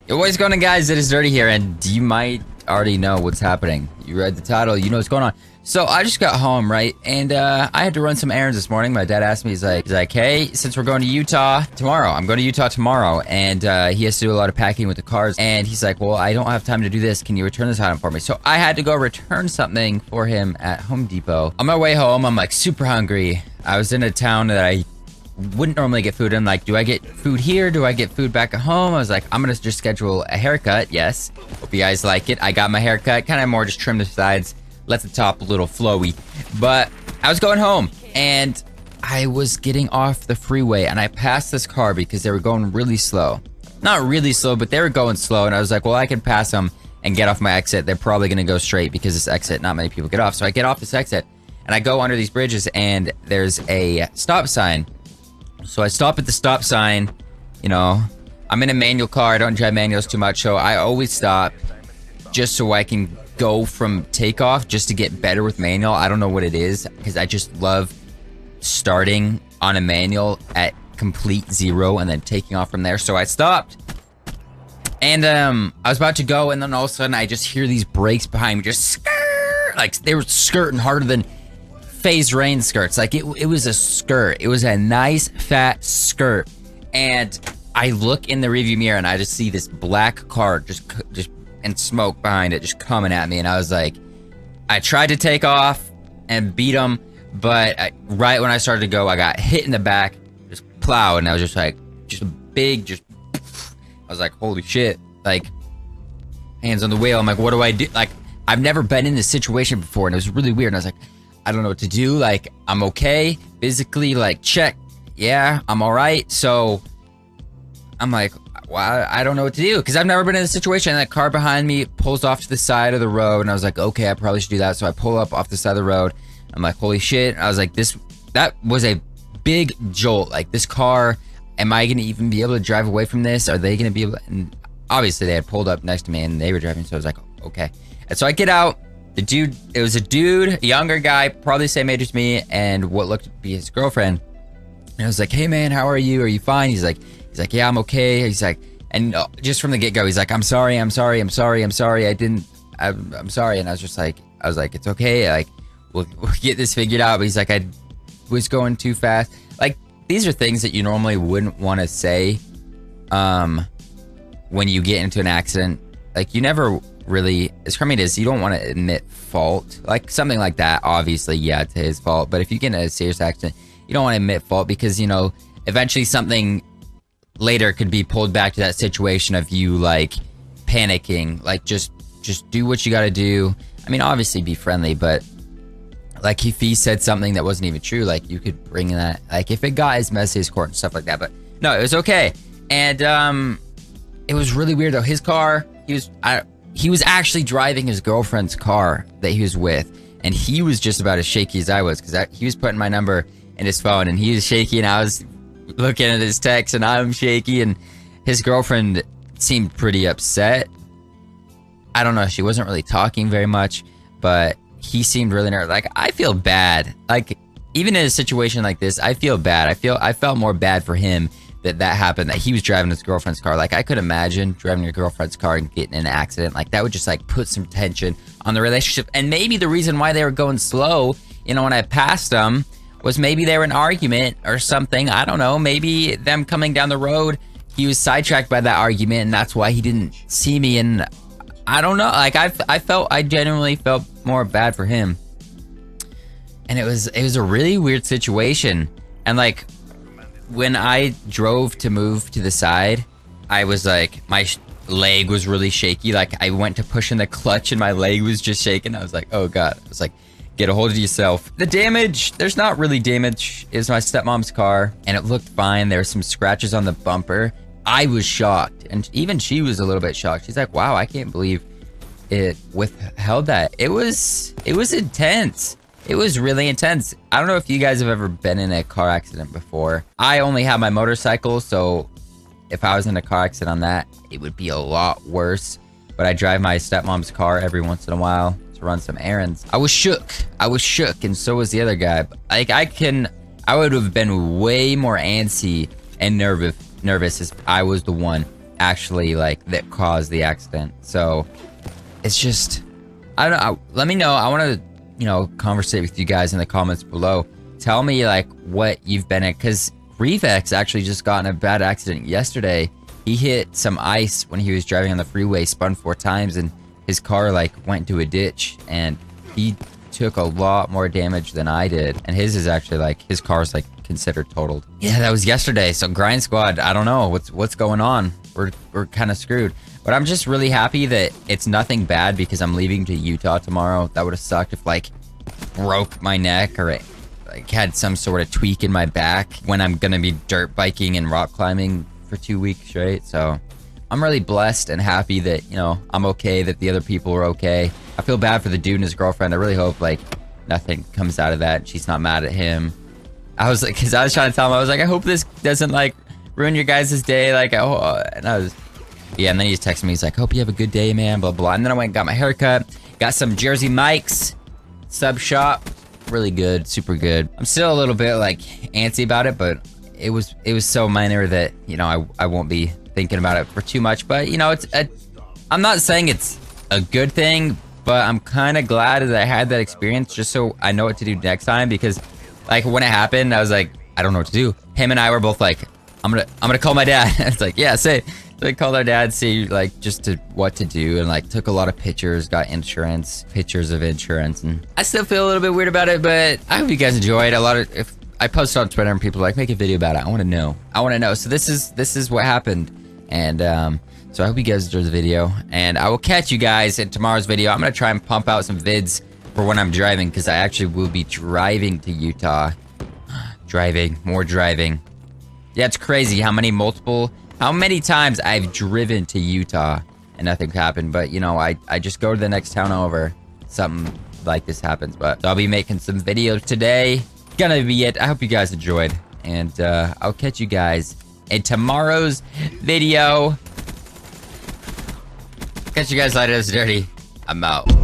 Yo, what's going on, guys? It is Dirty here, and you might already know what's happening. You read the title, you know what's going on. So I just got home, right? And I had to run some errands this morning. My dad asked me, he's like, hey, since we're going to Utah tomorrow, I'm going to Utah tomorrow, and he has to do a lot of packing with the cars. And he's like, well, I don't have time to do this. Can you return this item for me? So I had to go return something for him at Home Depot. On my way home, I'm like super hungry. I was in a town that I wouldn't normally get food in. Like, do I get food here? Do I get food back at home? I was like, I'm gonna just schedule a haircut. Yes. Hope you guys like it. I got my haircut. Kind of more just trim the sides. Let the top a little flowy. But I was going home and I was getting off the freeway and I passed this car because they were going really slow. Not really slow, but they were going slow. And I was like, well, I can pass them and get off my exit. They're probably gonna go straight because this exit, not many people get off. So I get off this exit and I go under these bridges and there's a stop sign. So I stop at the stop sign. You know, I'm in a manual car. I don't drive manuals too much, so I always stop just so I can go from takeoff just to get better with manual. I don't know what it is, because I just love starting on a manual at complete zero and then taking off from there. So I stopped. And I was about to go, and then all of a sudden I just hear these brakes behind me just skirt. Like, they were skirting harder than phase rain skirts. Like, it was a skirt. It was a nice fat skirt. And I look in the rearview mirror and I just see this black car just and smoke behind it just coming at me. And I was like, I tried to take off and beat him, but right when I started to go, I got hit in the back, just plowed, and I was just like, just a big, I was like, holy shit. Like, hands on the wheel. I'm like, what do I do? Like, I've never been in this situation before, and it was really weird. And I was like, I don't know what to do. Like, I'm okay physically, like, check. Yeah, I'm all right. So I'm like, well, I don't know what to do, because I've never been in this situation. And that car behind me pulls off to the side of the road, and I was like, okay, I probably should do that. So I pull up off the side of the road. I'm like, holy shit. I was like, that was a big jolt. Like, this car, am I going to even be able to drive away from this? Are they going to be able to? And obviously they had pulled up next to me and they were driving. So I was like, okay. And so I get out. The dude, it was a dude, a younger guy, probably the same age as me, and what looked to be his girlfriend. And I was like, hey man, how are you? Are you fine? He's like, yeah, I'm okay. He's like, and just from the get-go, he's like, I'm sorry. I'm sorry. I'm sorry. I'm sorry. I'm sorry. And I was like, it's okay. Like, we'll get this figured out. But he's like, I was going too fast. Like, these are things that you normally wouldn't want to say when you get into an accident. Like, you never really, as crummy as you don't want to admit fault. Like, something like that, obviously, yeah, it's his fault. But if you get in a serious accident, you don't want to admit fault, because, you know, eventually something later could be pulled back to that situation of you, like, panicking. Like, just do what you got to do. I mean, obviously be friendly, but like, if he said something that wasn't even true, like, you could bring that, like, if it got as messy as court and stuff like that. But no, it was okay. And it was really weird though. His car, he was actually driving his girlfriend's car that he was with, and he was just about as shaky as I was, because he was putting my number in his phone, and he was shaky, and I was looking at his text, and I'm shaky, and his girlfriend seemed pretty upset. I don't know, she wasn't really talking very much, but he seemed really nervous. Like, I feel bad. Like, even in a situation like this, I feel bad. I felt more bad for him that happened, that he was driving his girlfriend's car. Like, I could imagine driving your girlfriend's car and getting in an accident. Like, that would just, like, put some tension on the relationship. And maybe the reason why they were going slow, you know, when I passed them, was maybe they were in an argument or something. I don't know. Maybe them coming down the road, he was sidetracked by that argument, and that's why he didn't see me. And I don't know. Like, I genuinely felt more bad for him. And it was a really weird situation. And, like, when I drove to move to the side, I was like, my leg was really shaky. Like, I went to push in the clutch and my leg was just shaking. I was like, oh God. I was like, get a hold of yourself. The damage, there's not really damage. It was my stepmom's car and it looked fine. There were some scratches on the bumper. I was shocked, and even she was a little bit shocked. She's like, wow, I can't believe it withheld that. It was intense. It was really intense. I don't know if you guys have ever been in a car accident before. I only have my motorcycle, so if I was in a car accident on that, it would be a lot worse. But I drive my stepmom's car every once in a while to run some errands. I was shook, and so was the other guy. Like, I would have been way more antsy and nervous if I was the one actually like that caused the accident. So it's just, I don't know. Let me know. I want to, conversate with you guys in the comments below. Tell me like what you've been in, because Revex actually just got in a bad accident yesterday. He hit some ice when he was driving on the freeway, spun 4 times, and his car like went into a ditch, and he took a lot more damage than I did. And his is actually like, his car's like considered totaled. Yeah, that was yesterday. So Grind Squad, I don't know what's going on. We're kind of screwed. But I'm just really happy that it's nothing bad, because I'm leaving to Utah tomorrow. That would have sucked if like broke my neck or like had some sort of tweak in my back when I'm gonna be dirt biking and rock climbing for 2 weeks straight. So I'm really blessed and happy that, I'm okay, that the other people are okay. I feel bad for the dude and his girlfriend. I really hope like nothing comes out of that. She's not mad at him. I was like, because I was trying to tell him, I was like, I hope this doesn't like ruin your guys' day. Like, and I was, yeah. And then he just texted me. He's like, hope you have a good day, man. Blah blah. And then I went and got my haircut. Got some Jersey Mike's sub shop. Really good, super good. I'm still a little bit like antsy about it, but it was so minor that I won't be thinking about it for too much. But I'm not saying it's a good thing, but I'm kind of glad that I had that experience just so I know what to do next time. Because like when it happened, I was like, I don't know what to do. Him and I were both like, I'm gonna call my dad. It's like, yeah, say. So I called our dad, see like just what to do, and like took a lot of pictures, got pictures of insurance, and I still feel a little bit weird about it, but I hope you guys enjoyed. If I posted on Twitter and people are like, make a video about it. I want to know. So this is what happened, and so I hope you guys enjoyed the video, and I will catch you guys in tomorrow's video. I'm gonna try and pump out some vids for when I'm driving, because I actually will be driving to Utah. More driving. Yeah, it's crazy how many times I've driven to Utah and nothing happened. But I just go to the next town over, something like this happens. But so I'll be making some videos today. Gonna be it. I hope you guys enjoyed, and I'll catch you guys in tomorrow's video. Catch you guys later. It's Dirty. I'm out.